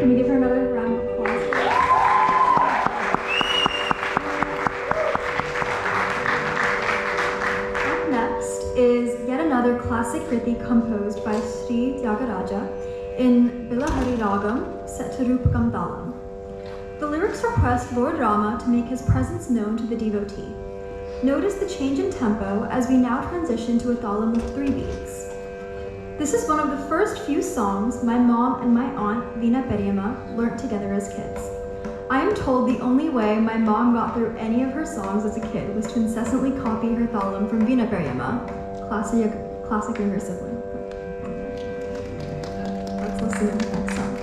Can we give her another round of applause? Up next is yet another classic Kriti composed by Sri Tyagaraja in Bilahari Ragam set to Rupakam Talam. The lyrics request Lord Rama to make his presence known to the devotee. Notice the change in tempo as we now transition to a talam with 3 beats. This is one of the first few songs my mom and my aunt Veena Periyamma learnt together as kids. I am told the only way my mom got through any of her songs as a kid was to incessantly copy her talam from Veena Periyamma, classic younger sibling. Let's listen to that song.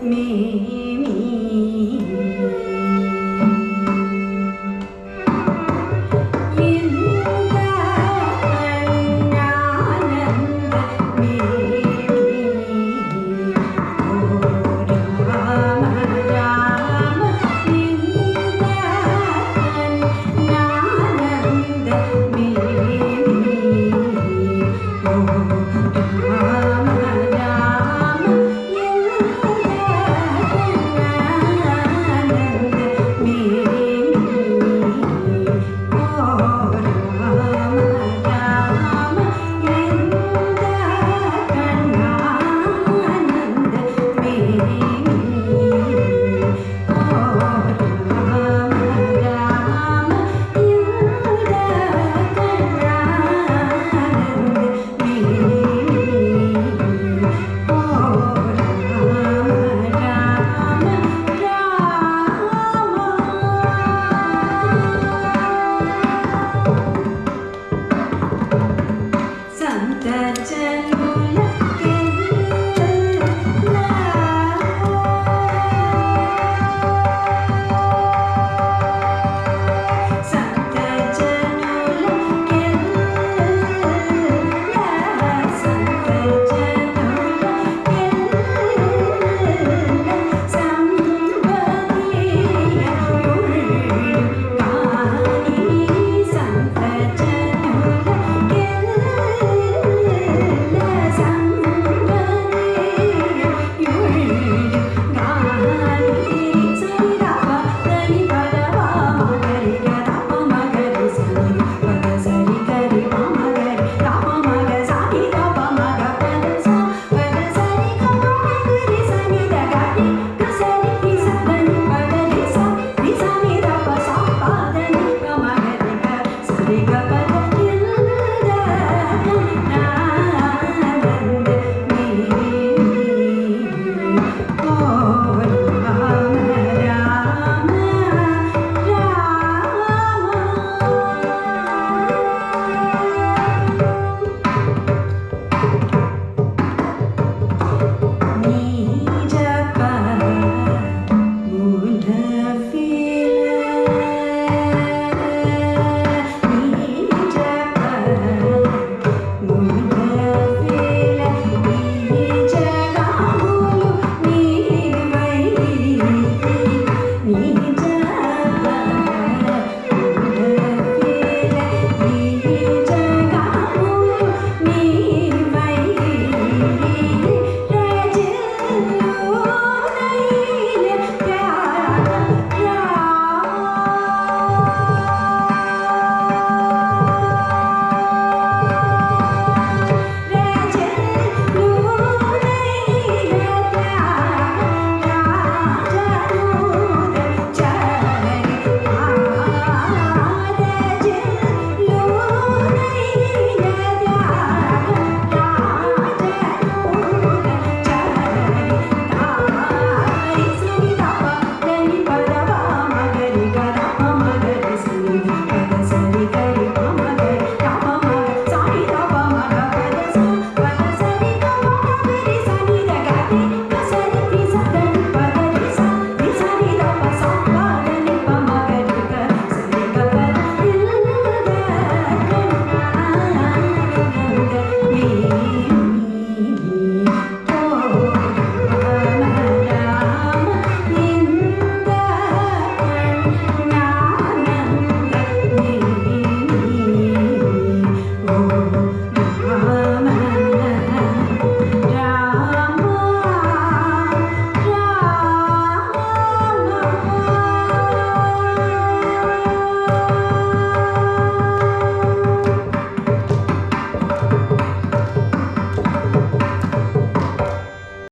me